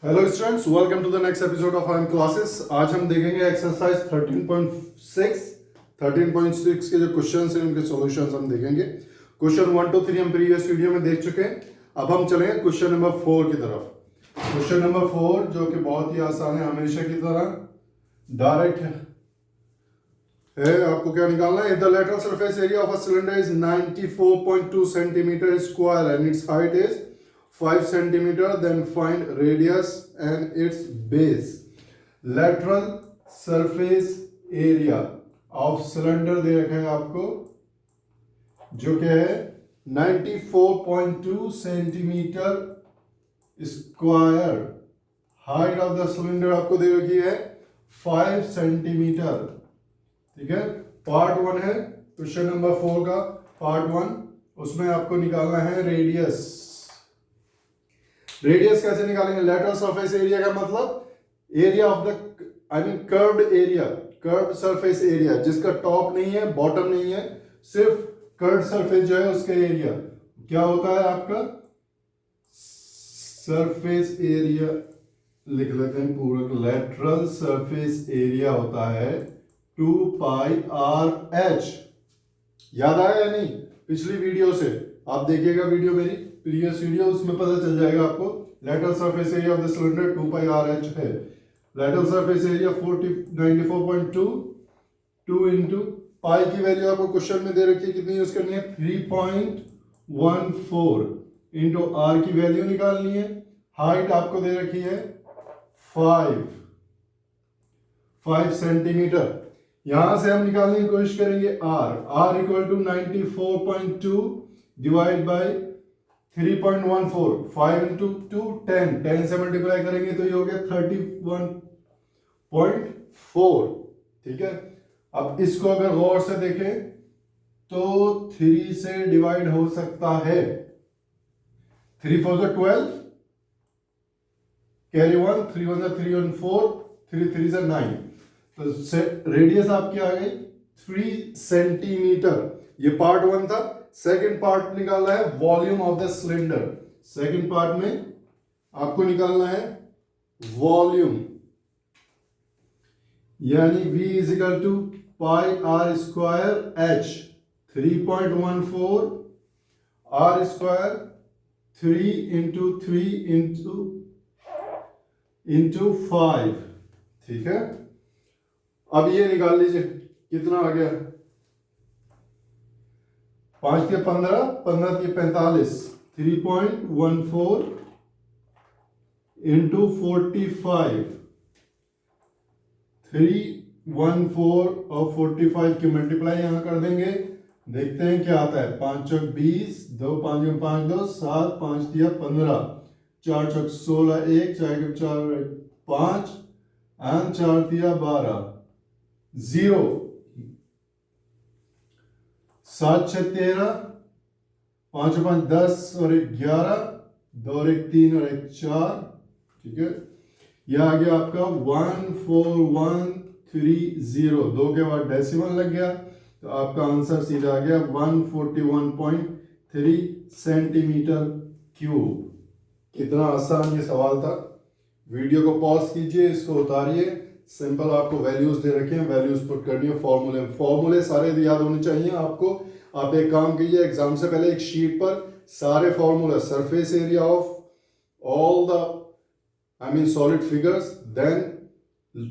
Hello students, welcome to the next episode of IM classes. आज हम देखेंगे exercise 13.6। 13.6 के जो क्वेश्चंस हैं उनके सॉल्यूशंस हम देखेंगे। क्वेश्चन 1 to 3 हम प्रीवियस वीडियो में देख चुके हैं। अब हम चलेंगे क्वेश्चन नंबर 4 की तरफ। क्वेश्चन नंबर 4 जो कि बहुत ही आसान है, हमेशा की तरह डायरेक्ट है। आपको क्या निकालना है? If the lateral surface area of a cylinder is 94.2 centimetre square and it's height is 5 centimeter, then find radius and its base. Lateral surface area of cylinder दे रखा है आपको, जो कि है 94.2 centimetre square. Height of the cylinder आपको दे रखी है 5 सेंटीमीटर। ठीक है, पार्ट 1 है क्वेश्चन नंबर 4 का। पार्ट 1 उसमें आपको निकालना है रेडियस। रेडियस कैसे निकालेंगे? लेटरल सरफेस एरिया का मतलब area of the curved area, curved surface area जिसका टॉप नहीं है, बॉटम नहीं है, सिर्फ कर्व्ड सरफेस जो है उसका एरिया क्या होता है आपका? सरफेस एरिया लिख लेते हैं पूरा। लेटरल सरफेस एरिया होता है 2 पाई आर एच। याद आया या नहीं? पिछली वीडियो से आप देखिएगा, वीडियो मेरी प्रीवियस वीडियो, उसमें पता चल जाएगा आपको। Lateral surface area of the cylinder 2 pi r h है। Lateral surface area 94.2 2 into pi की वैल्यू आपको क्वेश्चन में दे रखी है, कितनी यूज करनी है? 3.14 इंटू आर की वैल्यू निकालनी है। हाइट आपको दे रखी है 5 सेंटीमीटर। यहां से हम निकालने की कोशिश करेंगे r equal to 94.2 divide by 3.14। 5 into 2 10 से मल्टीप्लाई करेंगे तो ये हो गया 31.4। ठीक है, अब इसको अगर गौर से देखें तो 3 से डिवाइड हो सकता है। 3 4 12, कैरी 1, 3 1 3 1 4, 3 3 9। तो रेडियस आपकी आ गई 3 सेंटीमीटर। ये पार्ट 1 था। सेकंड पार्ट निकालना है volume of the cylinder. Second part में आपको निकालना है वॉल्यूम, यानी V is equal to pi r square h. 3.14 r square 3 into 3 into 5। ठीक है, अब ये निकाल लीजिए कितना आ गया। 5 के 15, 15 के 45। 3.14 इंटू 45। 314 और 45 की मल्टीप्लाई यहां कर देंगे, देखते हैं क्या आता है। 5 चौक 20, 2 5 5 2 7, 5 दिया 15, 4 चौक 16, 1 4 4 5 एंड 4 दिया 12, 0 7 6 13, 5 5 10 और 1 11, 2 और 1 3 और 1 4। ठीक है, यह आ गया आपका 14130। 2 के बाद डेसिमल लग गया तो आपका आंसर सीधा आ गया 141.3 सेंटीमीटर क्यूब। कितना आसान ये सवाल था। वीडियो को पॉज कीजिए, इसको उतारिए। सिंपल आपको वैल्यूज दे रखे हैं, वैल्यूज पुट करनी है। फॉर्मूले सारे याद होने चाहिए आपको। आप एक काम कीजिए, एग्जाम से पहले एक शीट पर सारे formula, surface area of all the solid figures, then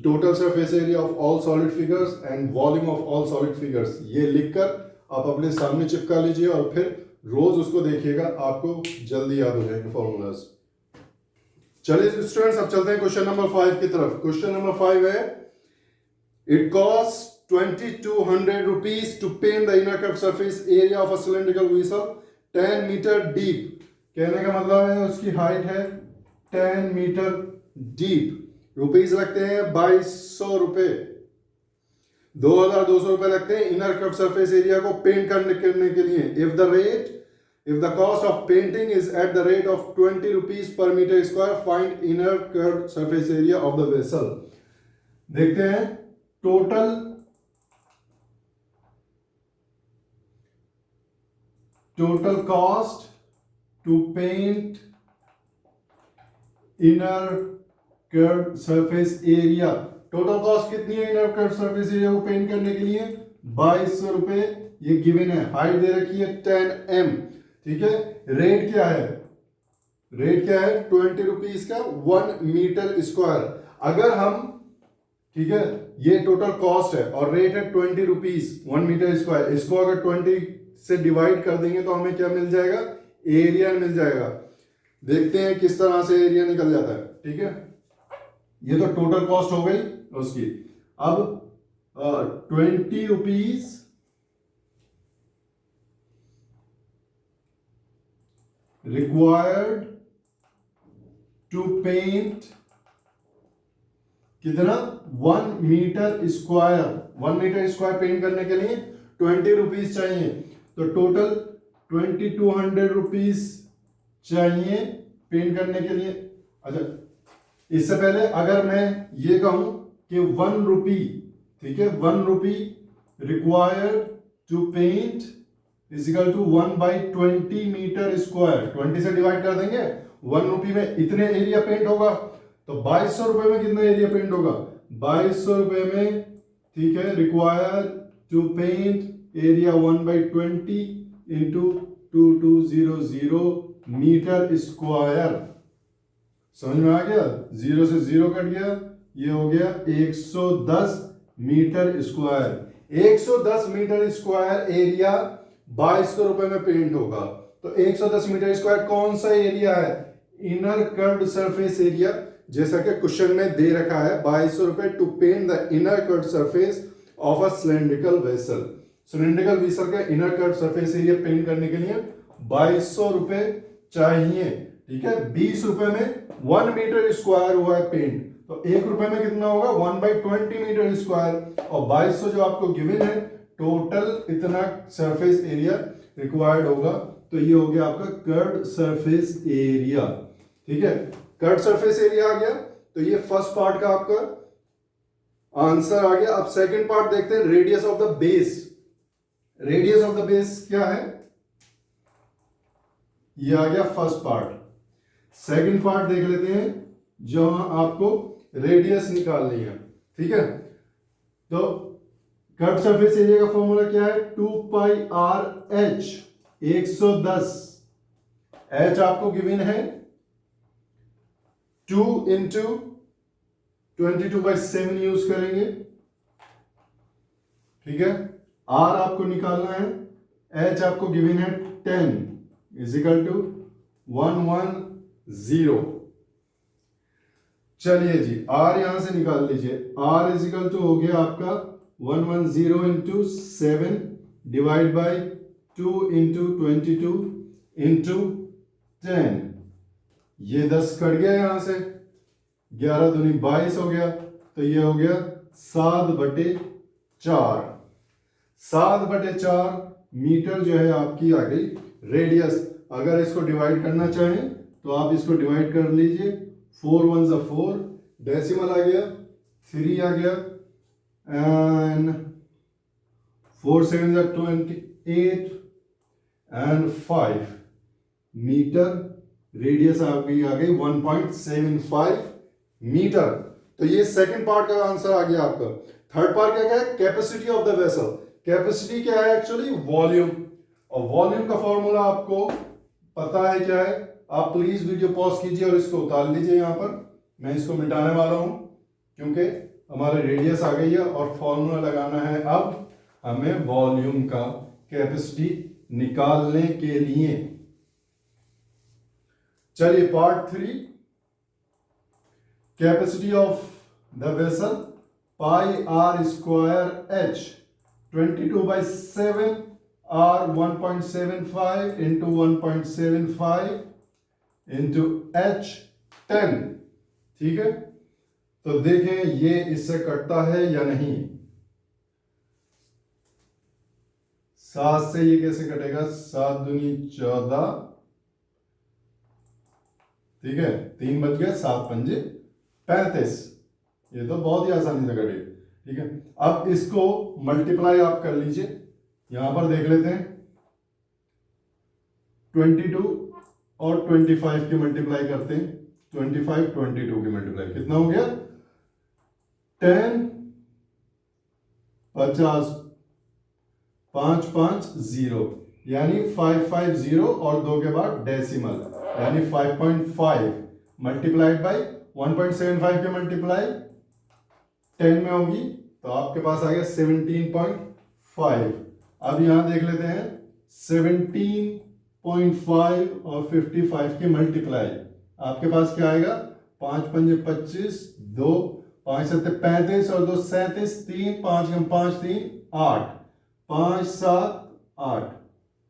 total surface area of all solid figures and volume of all solid figures, ये लिखकर आप अपने सामने चिपका लीजिए और फिर रोज उसको देखिएगा, आपको जल्दी याद हो जाएंगे फॉर्मूलाज। चलिए स्टूडेंट्स, अब चलते हैं क्वेश्चन नंबर 5 की तरफ। क्वेश्चन नंबर 5 है, it cost 2200 rupees to paint the inner curved surface area of a cylindrical vessel 10 metre deep. कहने का मतलब है उसकी हाइट है 10 मीटर डीप। रुपीज लगते हैं 2200 रुपए, 2200 रुपए लगते हैं इनर कर्व सरफेस एरिया को पेंट करने के लिए। If the cost of painting is at the rate of 20 rupees per metre square, find inner curve surface area of the vessel. देखते हैं total cost to paint inner curve surface area. Total cost कितनी है inner curve surface area को paint करने के लिए? 2200 रुपए। ये गिवन है, हाइट दे रखी है 10 m, ठीक है। रेट क्या है? रेट क्या है? 20 रुपीज का 1 मीटर स्क्वायर। अगर हम, ठीक है, ये टोटल कॉस्ट है और रेट है 20 रुपीज 1 मीटर स्क्वायर। इसको अगर 20 से डिवाइड कर देंगे तो हमें क्या मिल जाएगा? एरिया मिल जाएगा। देखते हैं किस तरह से एरिया निकल जाता है, ठीक है। ये तो टोटल कॉस्ट हो गई उसकी। अब 20 रुपीज रिक्वायर्ड टू पेंट कितना? 1 metre square. 1 metre square paint करने के लिए 20 रुपीज चाहिए, तो टोटल 2200 रुपीज चाहिए पेंट करने के लिए। अच्छा, इससे पहले अगर मैं ये कहूं कि 1 रुपी, ठीक है, 1 rupee required to paint is equal to 1/20 metre square. 20 से डिवाइड कर देंगे, 1 रुपी में इतने एरिया पेंट होगा, तो 2200 रुपए में कितना एरिया पेंट होगा? 2200 रुपए में, ठीक है, require to paint area 1/20 into 2200 metre square. समझ में आ गया? 0 से 0 कट गया, ये हो गया 110 metre square. 110 metre square area 2200 रुपए में पेंट होगा। तो 110 मीटर स्क्वायर कौन सा एरिया है? Inner curved surface area. जैसा कि क्वेश्चन में दे रखा है 2200 रुपए to paint the inner curved surface of a cylindrical vessel. Cylindrical vessel का inner curved surface area paint करने के लिए 2200 रुपए चाहिए, ठीक है। 20 रुपए में 1 मीटर स्क्वायर हुआ है पेंट, तो 1 रुपए में कितना होगा? 1/20 मीटर स्क्वायर। और 2200 जो आपको गिवन है, टोटल इतना सरफेस एरिया रिक्वायर्ड होगा। तो ये हो गया आपका कर्व्ड सरफेस एरिया, ठीक है। कर्व्ड सरफेस एरिया आ गया, तो ये फर्स्ट पार्ट का आपका आंसर आ गया। अब सेकंड पार्ट देखते हैं, radius of the base. Radius of the base क्या है? ये आ गया फर्स्ट पार्ट। सेकंड पार्ट देख लेते हैं, जहां आपको रेडियस निकालनी है, ठीक है। तो कर्व सरफेस एरिया का फॉर्मूला क्या है? 2πr/h 110। h आपको गिवन है 2 इंटू 22/7 यूज करेंगे, ठीक है। r आपको निकालना है, h आपको गिवन है 10 इजिकल टू 110। चलिए जी, r यहां से निकाल लीजिए। r इजिकल टू हो गया आपका 110 into 7 divide by 2 into 22 into 10। ये 10 कट गया यहां से, 11 दूनी 22 हो गया, तो ये हो गया 7/4। 7/4 मीटर जो है आपकी आ गई रेडियस। अगर इसको डिवाइड करना चाहें तो आप इसको डिवाइड कर लीजिए। 4 1 4, डेसिमल आ गया 3 आ गया, एंड 4 7 28 एंड 5 मीटर रेडियस आपकी आ गई 1.75 मीटर। तो ये सेकंड पार्ट का आंसर आ गया आपका। थर्ड पार्ट क्या है? Capacity of the vessel. Capacity क्या है? Actually volume. और वॉल्यूम का फॉर्मूला आपको पता है क्या है? आप प्लीज वीडियो पॉज कीजिए और इसको उतार लीजिए। यहां पर मैं इसको मिटाने वाला हूं क्योंकि हमारे रेडियस आ गई है और फॉर्मूला लगाना है अब हमें वॉल्यूम का, कैपेसिटी निकालने के लिए। चलिए part 3, capacity of the vessel πr² h 22/7 r 1.75 into 1.75 into h 10, ठीक है। तो देखें ये इससे कटता है या नहीं। 7 से ये कैसे कटेगा? 7 दूनी 14, ठीक है, 3 बच गया, 7 पंजे 35। ये तो बहुत ही आसानी से कटे, ठीक है। अब इसको मल्टीप्लाई आप कर लीजिए। यहां पर देख लेते हैं, 22 और 25 की मल्टीप्लाई करते हैं 25, 22 की मल्टीप्लाई कितना हो गया 10, 50, 5, 5, 0 यानी 550 और 2 के बाद डेसिमल यानी 5.5 मल्टीप्लाइड बाई 1.75 की मल्टीप्लाई 10 में होगी तो आपके पास आ गया 17.5। अब यहां देख लेते हैं 17.5 और 55 की मल्टीप्लाई आपके पास क्या आएगा 5 पंजे 25, 2 5 7 35 और 2 37, 3 5 5 3 8, 5 7 8,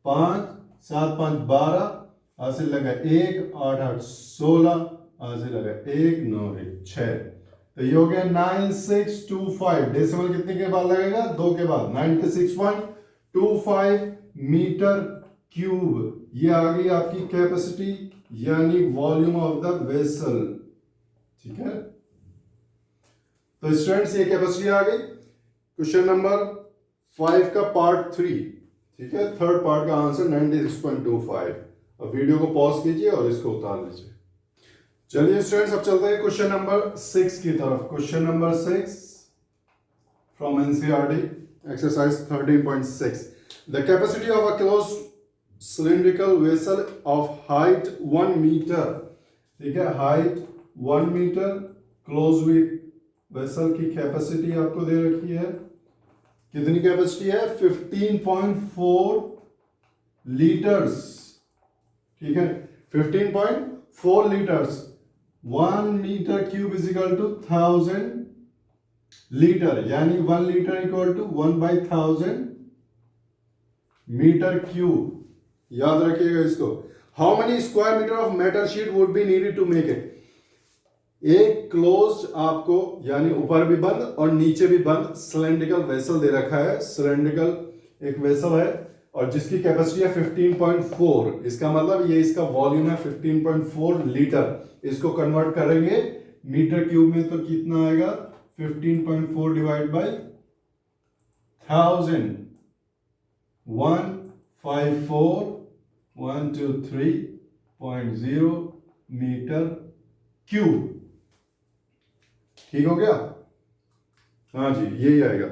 5 7 5 12 हासिल लगा 1, 8 8 16 हासिल लगा 1 9 1 6 तो ये हो गया 9625 डेसिमल कितने के बाद लगेगा 2 के बाद 96.25 मीटर क्यूब। ये आ गई आपकी कैपेसिटी यानी वॉल्यूम ऑफ द वेसल। ठीक है तो स्टूडेंट्स ये कैपेसिटी आ गई। क्वेश्चन नंबर 5 का पार्ट 3 ठीक है थर्ड पार्ट का आंसर 96.25। अब वीडियो को पॉज कीजिए और इसको उतार लीजिए। चलिए स्टूडेंट्स अब चलते हैं क्वेश्चन नंबर 6 की तरफ। Question number 6 from NCERT exercise 13.6 the capacity of a closed cylindrical vessel of height 1 meter। ठीक है height 1 metre close with vessel की कैपेसिटी आपको दे रखी है। कितनी कैपेसिटी है 15.4 लीटर्स। ठीक है 15.4 litres 1 metre cube is equal to 1000 litre यानी 1 litre equal to 1/1000 metre cube. याद रखिएगा इसको। How many square metre of metal sheet would be needed to make it. एक क्लोज्ड आपको यानी ऊपर भी बंद और नीचे भी बंद सिलेंड्रिकल वेसल दे रखा है। सिलेंड्रिकल एक वेसल है और जिसकी कैपेसिटी है 15.4। इसका मतलब ये इसका वॉल्यूम है 15.4 लीटर। इसको कन्वर्ट करेंगे मीटर क्यूब में तो कितना आएगा 15.4 डिवाइड बाई 1000 154.123.0 मीटर क्यूब। ठीक हो गया हाँ जी यही आएगा।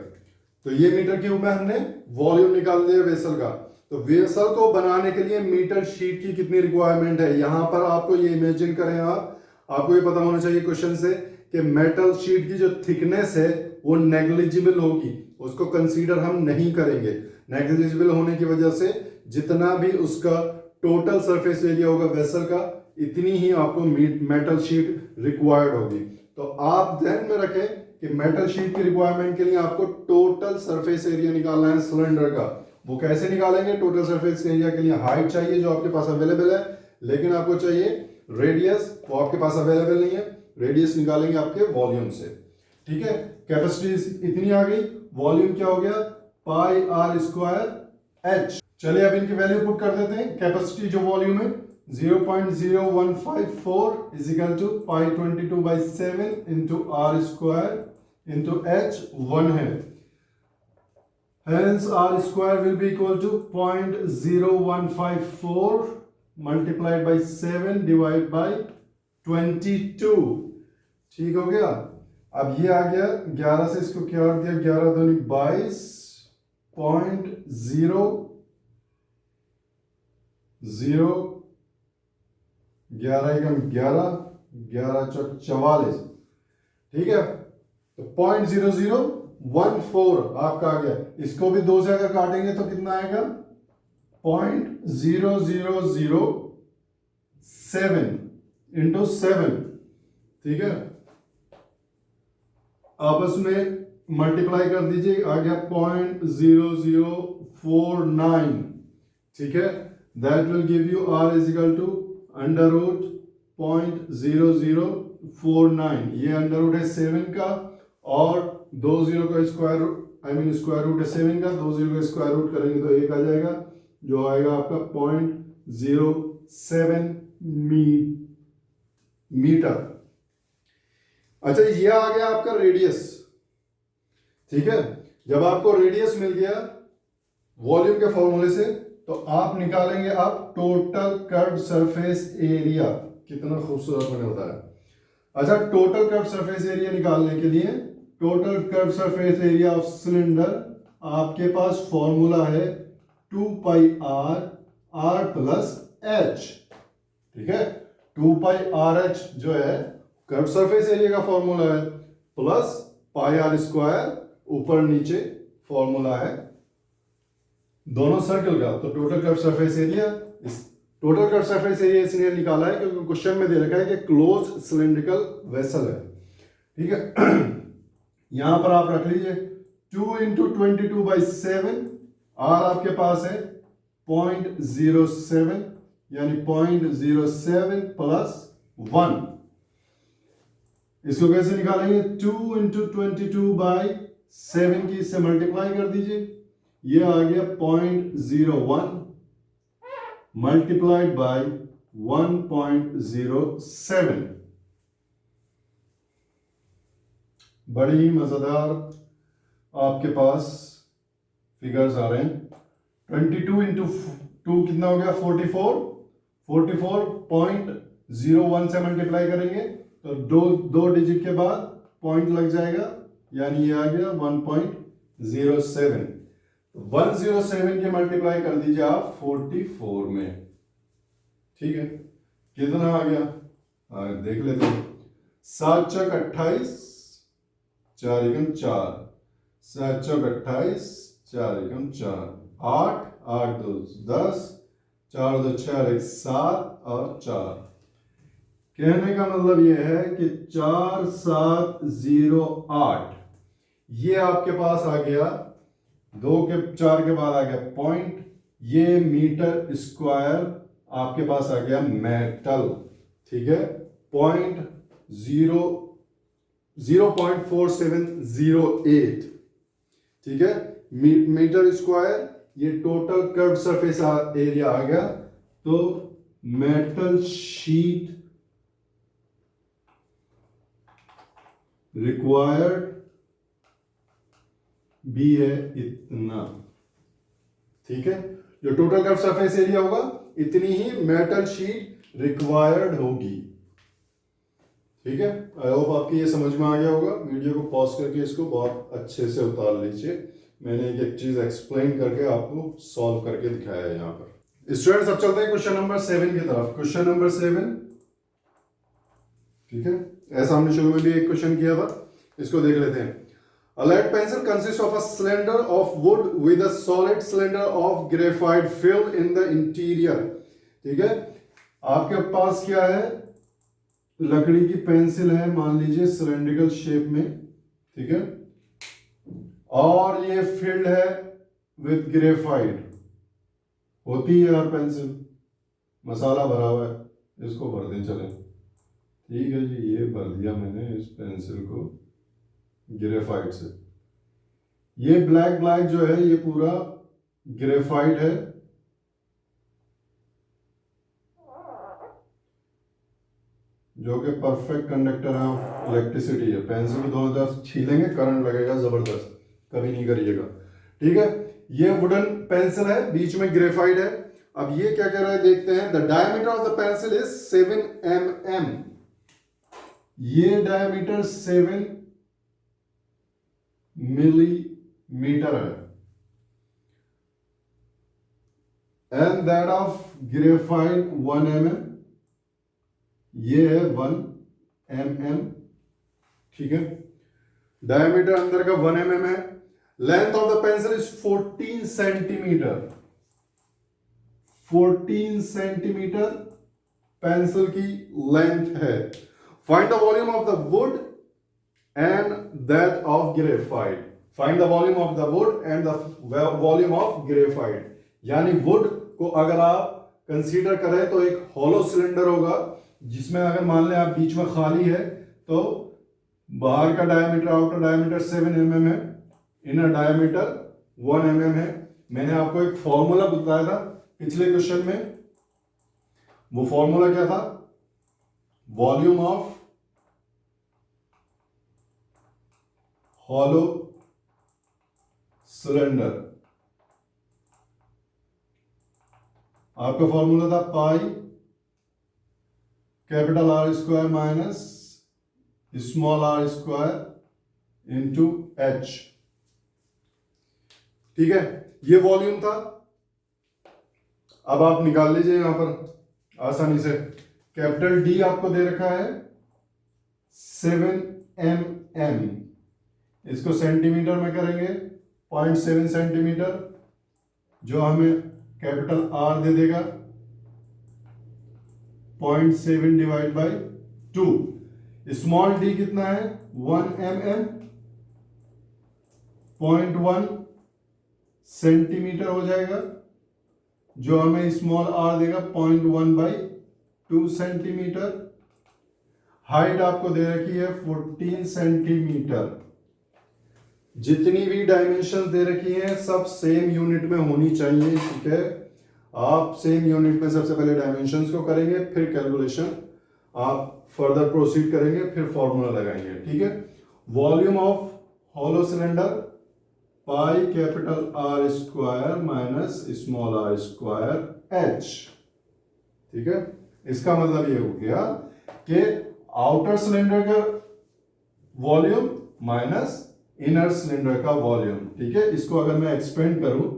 तो ये मीटर क्यूब में हमने वॉल्यूम निकाल दिया वेसल का। तो वेसल को बनाने के लिए मीटर शीट की कितनी रिक्वायरमेंट है यहां पर आपको ये इमेजिन करें। आपको ये पता होना चाहिए क्वेश्चन से कि मेटल शीट की जो थिकनेस है वो नेग्लिजिबल होगी। उसको कंसीडर हम नहीं करेंगे। नेग्लिजिबल होने की वजह से जितना भी उसका टोटल सरफेस एरिया होगा वेसल का इतनी ही आपको मेटल शीट रिक्वायर्ड होगी। तो आप ध्यान में रखें कि मेटल शीट की रिक्वायरमेंट के लिए आपको टोटल सरफेस एरिया निकालना है सिलेंडर का। वो कैसे निकालेंगे टोटल सरफेस एरिया के लिए हाइट चाहिए जो आपके पास अवेलेबल है लेकिन आपको चाहिए रेडियस वो आपके पास अवेलेबल नहीं है। रेडियस निकालेंगे आपके वॉल्यूम से। ठीक है कैपेसिटी इतनी आ गई। वॉल्यूम क्या हो गया पाई आर स्क्वायर एच। चलिए अब इनकी वैल्यू पुट कर देते हैं। कैपेसिटी जो वॉल्यूम है 0.0154 is equal to pi 22/7 into r square into h 1 है। Hence r square will be equal to 0.0154 multiplied by 7 divided by 22। ठीक हो गया। अब ये आ गया 11 से इसको क्या कर दिया 11 दूनी 22.0 11 एकम 11 11 चौक 44। ठीक है तो 0.0014 आपका आ गया। इसको भी 2 से अगर काटेंगे तो कितना आएगा 0.0007 इंटू 7। ठीक है आपस में मल्टीप्लाई कर दीजिए आ गया 0.0049। ठीक है that will give you r is equal to under root 0.0049। ये अंडर रूट है 7 का और 2 0 का स्क्वायर रूट स्क्वायर रूट है 7 का। 2 0 का स्क्वायर रूट करेंगे तो 1 आ जाएगा जो आएगा आपका 0.07 मीटर। अच्छा ये आ गया आपका रेडियस। ठीक है जब आपको रेडियस मिल गया वॉल्यूम के फॉर्मूले से तो आप निकालेंगे आप टोटल कर्व्ड सरफेस एरिया। कितना खूबसूरत मैंने बताया। अच्छा, टोटल कर्व सरफेस एरिया निकालने के लिए total curve surface area of cylinder आपके पास फॉर्मूला है 2 पाई आर प्लस एच। ठीक है, 2 पाई आर एच जो है कर्व सरफेस एरिया का फॉर्मूला है, प्लस पाई आर स्क्वायर ऊपर नीचे फॉर्मूला है दोनों सर्कल का। तो टोटल कर्व सरफेस एरिया, इस टोटल कर्व सरफेस एरिया इसलिए निकाला है क्योंकि क्वेश्चन में दे रखा है कि क्लोज सिलिंड्रिकल वेसल है। ठीक है, यहां पर आप रख लीजिए 2 इंटू 22/7, आर आपके पास है 0.07 यानी 0.07 प्लस 1। इसको कैसे निकालेंगे? 2 इंटू 22/7 की इससे मल्टीप्लाई कर दीजिए, ये आ गया 0.01 मल्टीप्लाइड बाय 1.07। बड़ी ही मजेदार आपके पास फिगर्स आ रहे हैं। 22 इंटू 2 कितना हो गया? 44। 44.01 से मल्टीप्लाई करेंगे तो दो डिजिट के बाद पॉइंट लग जाएगा, यानी ये आ गया 1.07। 107 के मल्टीप्लाई कर दीजिए आप 44 में। ठीक है, कितना आ गया? देख लेते हैं। 7 चौक 28, 4 एकम 4, 7 चौक 28, 4 एकम 4, 8, 8 2 10, 4 2 6 1 7 और 4। कहने का मतलब यह है कि 4708 ये आपके पास आ गया, 2 के 4 के बाद आ गया पॉइंट, ये मीटर स्क्वायर आपके पास आ गया मेटल। ठीक है, 0.4708। ठीक है, मीटर स्क्वायर, ये टोटल कर्व सरफेस एरिया आ गया। तो मेटल शीट रिक्वायर्ड भी है इतना। ठीक है, जो टोटल कर्व सरफेस एरिया होगा इतनी ही मेटल शीट रिक्वायर्ड होगी। ठीक है, आई होप आपकी ये समझ में आ गया होगा। वीडियो को पॉज करके इसको बहुत अच्छे से उतार लीजिए। मैंने एक चीज एक्सप्लेन करके आपको सॉल्व करके दिखाया है यहाँ पर। स्टूडेंट्स, अब चलते हैं क्वेश्चन नंबर 7 की तरफ। क्वेश्चन नंबर 7, ठीक है, ऐसा हमने शुरू में भी एक क्वेश्चन किया था, इसको देख लेते हैं। A lead pencil consists of a cylinder of wood with a solid cylinder of graphite filled in the interior। ठीक है, आपके पास क्या है? लकड़ी की पेंसिल है, मान लीजिए सिलेंड्रिकल शेप में। ठीक है, और ये फिल्ड है विद ग्रेफाइट। होती है हर पेंसिल, मसाला भरा हुआ है, इसको भर दें। चले, ठीक है जी, ये भर दिया मैंने इस पेंसिल को ग्रेफाइट से। ये ब्लैक ब्लैक जो है ये पूरा ग्रेफाइट है, जो कि परफेक्ट कंडक्टर है ऑफ इलेक्ट्रिसिटी है। पेंसिल को दोनों तरफ छीलेंगे, करंट लगेगा जबरदस्त, कभी नहीं करिएगा। ठीक है, ये वुडन पेंसिल है, बीच में ग्रेफाइट है। अब ये क्या कह रहा है देखते हैं। The diameter of the pencil is 7 mm। ये डायमीटर 7 मिलीमीटर है, and that of graphite 1 mm, ये है 1 mm। ठीक है, डायमीटर अंदर का 1 mm है। Length of the pencil is 14 centimetre. 14 centimetre pencil की लेंथ है। Find the volume of the wood and that of graphite. Find the volume of the wood and the volume of graphite. यानी would को अगर आप consider करें तो एक hollow cylinder होगा, जिसमें अगर मान लें आप बीच में खाली है तो बाहर का डायमीटर, आउटर डायमीटर 7 mm है, इनर डायमीटर 1 mm है। मैंने आपको एक फॉर्मूला बताया था पिछले क्वेश्चन में, वो फॉर्मूला क्या था? Volume of hollow cylinder. आपका फॉर्मूला था pi capital r square minus small r square into h. ठीक है, ये वॉल्यूम था। अब आप निकाल लीजिए यहां पर आसानी से। कैपिटल डी आपको दे रखा है 7 mm, इसको सेंटीमीटर में करेंगे 0.7 सेंटीमीटर, जो हमें कैपिटल आर दे देगा 0.7 डिवाइड बाई 2। स्मॉल डी कितना है 1 mm, 0.1 सेंटीमीटर हो जाएगा, जो हमें स्मॉल आर देगा 0.1 बाई 2 सेंटीमीटर। हाइट आपको दे रखी है 14 सेंटीमीटर। जितनी भी डायमेंशन दे रखी हैं सब सेम यूनिट में होनी चाहिए। ठीक है, आप सेम यूनिट में सबसे पहले डायमेंशंस को करेंगे, फिर कैलकुलेशन आप फर्दर प्रोसीड करेंगे, फिर फॉर्मूला लगाएंगे। ठीक है, volume of hollow cylinder pi capital r square minus small r square h. ठीक है, इसका मतलब ये हो गया कि आउटर सिलेंडर का वॉल्यूम माइनस इनर सिलेंडर का वॉल्यूम। ठीक है, इसको अगर मैं एक्सपेंड करूं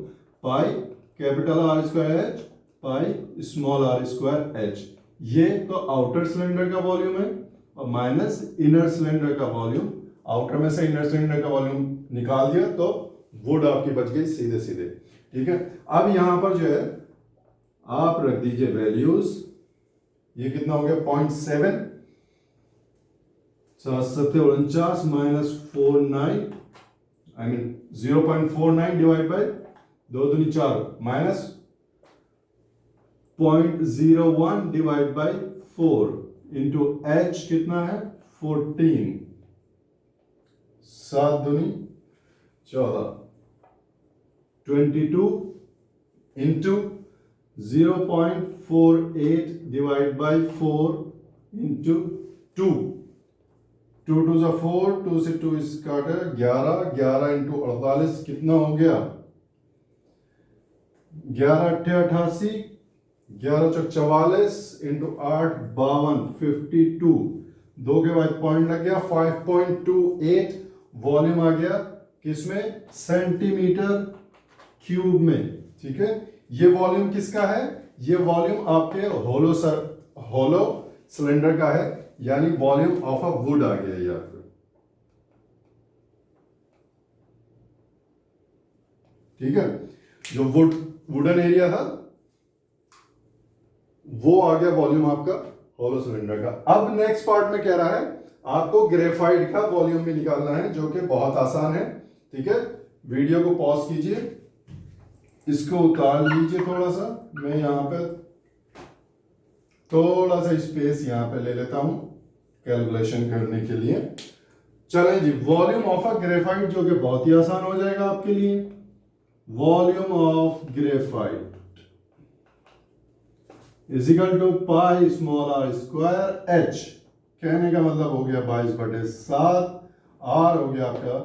pi capital r square h pi small r square h, ये तो आउटर सिलेंडर का वॉल्यूम है और माइनस इनर सिलेंडर का वॉल्यूम। आउटर में से इनर सिलेंडर का वॉल्यूम निकाल दिया तो वुड आपकी बच गई सीधे सीधे। ठीक है, अब यहां पर जो है आप रख दीजिए वैल्यूज। ये कितना हो गया 0.7, 749 minus 49, I mean 0.49 divide by 2 दूनी 4 minus 0.01 divide by 4 into H कितना है 14, 7 दूनी 14, 22 इंटू 0.48 डिवाइड बाई 4 इंटू 2, 2 2 से 4, 2 से 2 इस काटे 11, 11 इंटू 48 कितना हो गया 11 अट्ठे 88, 11 चौक 44 इंटू 8 52, 52, 2 के बाद पॉइंट लग गया 5.28 वॉल्यूम आ गया किसमें सेंटीमीटर क्यूब में। ठीक है, ये वॉल्यूम किसका है, ये वॉल्यूम आपके होलो सिलेंडर का है, यानी वॉल्यूम ऑफ अ वुड आ गया ये आपको। ठीक है, जो वुडन एरिया था वो आ गया वॉल्यूम आपका होलो सिलेंडर का। अब नेक्स्ट पार्ट में कह रहा है आपको ग्रेफाइट का वॉल्यूम भी निकालना है, जो कि बहुत आसान है। ठीक है, वीडियो को पॉज कीजिए, इसको उतार लीजिए थोड़ा सा, मैं यहां पे थोड़ा सा स्पेस यहां पे ले लेता हूं कैलकुलेशन करने के लिए। चलें जी, वॉल्यूम ऑफ अ ग्रेफाइट, जो कि बहुत ही आसान हो जाएगा आपके लिए। Volume of graphite is equal to pi small r square h, कहने का मतलब हो गया 22/7, आर हो गया आपका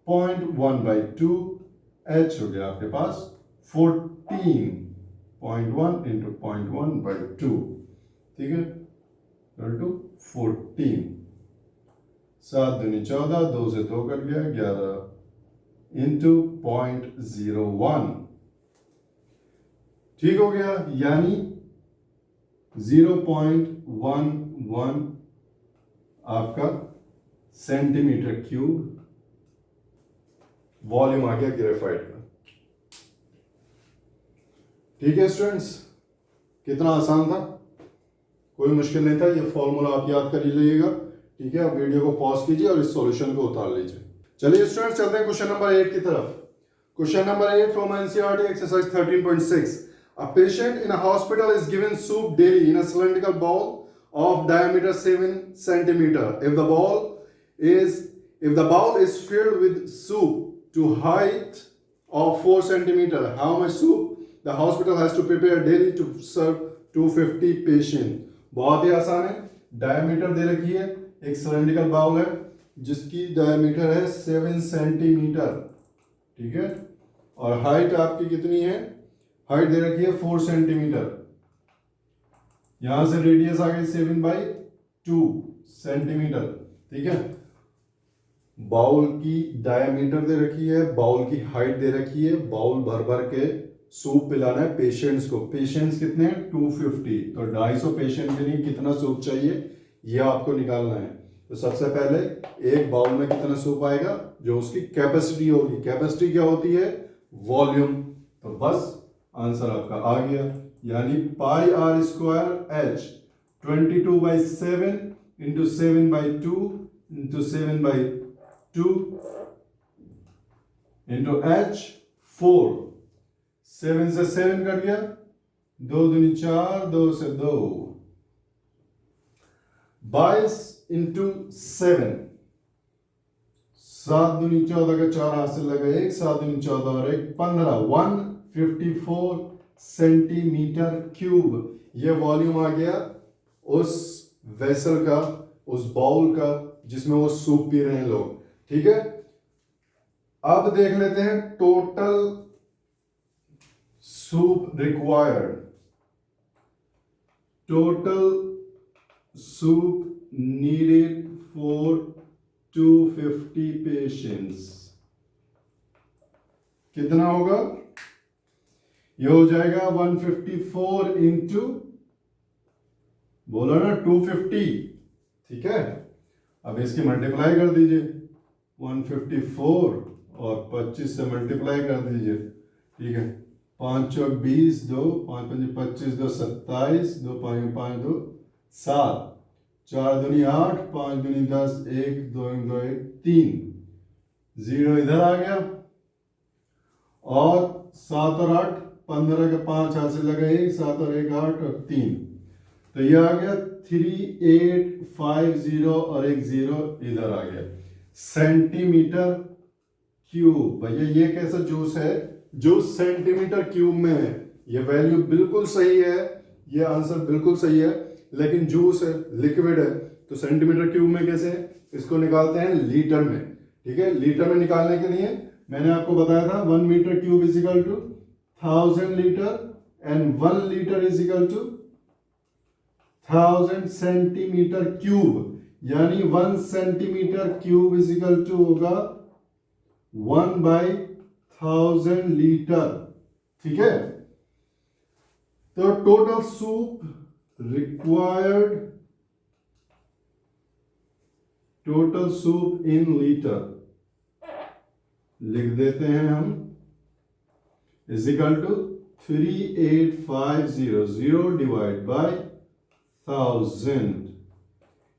0.1/2, एच हो गया आपके पास 14.1 इंटू 0.1/2। ठीक है, इक्वल टू 14, 7 दूनी 14, 2 से 2 कट गया 11 इंटू 0.01। ठीक हो गया, यानी 0.11 आपका सेंटीमीटर क्यूब वॉल्यूम आ गया ग्रेफाइट का। ठीक है स्टूडेंट्स, कितना आसान था, कोई मुश्किल नहीं था। ये फॉर्मूला आप याद कर लीजिएगा। ठीक है, आप वीडियो को पॉज कीजिए और इस सॉल्यूशन को उतार लीजिए। चलिए स्टूडेंट्स, चलते हैं क्वेश्चन नंबर 8 की तरफ। Question number 8 from NCERT exercise 13.6। A patient in a hospital is given soup daily in a cylindrical bowl of diameter 7 centimeter. If the bowl is filled with soup to height of 4 centimeter, how much soup the hospital has to prepare daily to serve 250 patient? बहुत ही आसान है। Diameter दे रखी है, एक cylindrical bowl है जिसकी diameter है 7 सेंटीमीटर। ठीक है, और हाइट आपकी कितनी है, हाइट दे रखी है 4 सेंटीमीटर। यहां से रेडियस आ गई 7/2 सेंटीमीटर, ठीक है। बाउल की डायमीटर दे रखी है, बाउल की हाइट दे रखी है, बाउल भर भर के सूप पिलाना है पेशेंट्स को। पेशेंट्स कितने हैं? 250, तो 250 पेशेंट के लिए कितना सूप चाहिए ये आपको निकालना है। तो सबसे पहले एक बाउल में कितना सूप आएगा, जो उसकी कैपेसिटी होगी। कैपेसिटी क्या होती है? वॉल्यूम। तो बस आंसर आपका आ गया, यानी pi r square h 22/7 into 7/2 into 7/2 into h 4। 7 से 7 कट गया, 2 दूनी 4, 2 से 2, 22 इंटू 7, 7 दूनी 14 का 4 हाथ से लगा 1, 7 दूनी 14 और 1 15, 154 सेंटीमीटर क्यूब। ये वॉल्यूम आ गया उस वेसल का, उस बाउल का जिसमें वो सूप पी रहे हैं लोग, ठीक है। अब देख लेते हैं total soup required. Total soup needed for 250 patients कितना होगा? ये हो जाएगा 154 इंटू, बोलो ना 250, ठीक है। अब इसकी मल्टीप्लाई कर दीजिए, 154 और 25 से मल्टीप्लाई कर दीजिए, ठीक है। 5 चौक 20, 2 5 5 25, 2 27, 2 5 5 2 7, 4 दूनी 8, 5 दूनी 10, 1 2 1 2 1 3, 0 इधर आ गया, और 7 और 8 15 का 5 हाथ से लगा 1, 7 और 1 8 और 3, तो ये आ गया 3850 और एक 0 इधर आ गया सेंटीमीटर क्यूब। भैया ये कैसा जूस है जो सेंटीमीटर क्यूब में है? ये वैल्यू बिल्कुल सही है, ये आंसर बिल्कुल सही है, लेकिन जूस है, लिक्विड है, तो सेंटीमीटर क्यूब में कैसे? इसको निकालते हैं लीटर में, ठीक है। लीटर में निकालने के लिए मैंने आपको बताया था 1 metre cube is equal to 1000 litre and 1 litre is equal to 1000 centimetre cube, यानी 1 centimetre cube is equal to होगा 1/1000 लीटर, ठीक है। तो total soup required, total soup in litre लिख देते हैं हम, is equal to 38500 divide by 1000,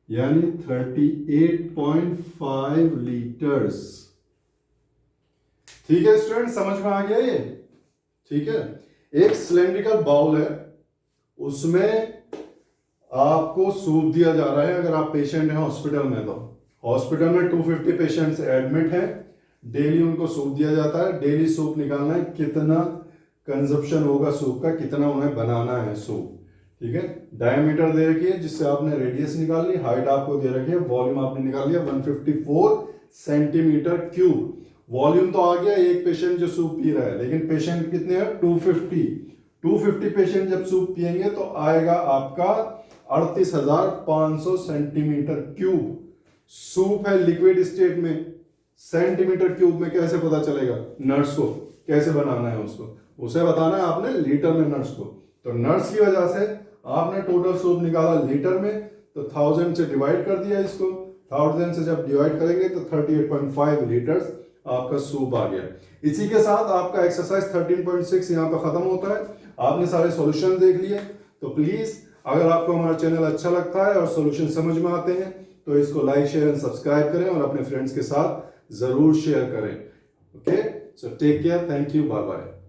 यानी 38.5 लीटर्स। ठीक है स्टूडेंट, समझ में आ गया ये? ठीक है, एक सिलेंड्रिकल बाउल है, उसमें आपको सूप दिया जा रहा है। अगर आप पेशेंट हैं हॉस्पिटल में, तो हॉस्पिटल में 250 पेशेंट्स एडमिट हैं, डेली उनको सूप दिया जाता है। डेली सूप निकालना है, कितना कंजप्शन होगा सूप का, कितना उन्हें बनाना है सूप, ठीक है। डायमीटर दे रखी है जिससे आपने रेडियस निकाल ली, हाइट आपको दे रखी है, वॉल्यूम आपने निकाल लिया 154 सेंटीमीटर क्यूब। वॉल्यूम तो आ गया एक पेशेंट जो सूप पी रहा है, लेकिन पेशेंट कितने हैं? 250 पेशेंट जब सूप पिएंगे तो आएगा आपका 38,500 सेंटीमीटर क्यूब। सूप है लिक्विड स्टेट में, सेंटीमीटर क्यूब में कैसे पता चलेगा? नर्स को कैसे बनाना है उसको, उसे बताना है आपने लीटर में नर्स को। तो नर्स की वजह से आपने टोटल सूप निकाला लीटर में, तो 1000 से डिवाइड कर दिया इसको। 1000 से जब डिवाइड करेंगे तो 38.5 लीटर्स आपका सूप आ गया। इसी के साथ आपका एक्सरसाइज 13.6 यहाँ पे खत्म होता है। आपने सारे सॉल्यूशन देख लिए, तो प्लीज अगर आपको हमारा चैनल अच्छा लगता है और सॉल्यूशन समझ में आते हैं तो इसको लाइक शेयर एंड सब्सक्राइब करें और अपने फ्रेंड्स के साथ जरूर शेयर करें। Okay, so take care, thank you, bye bye.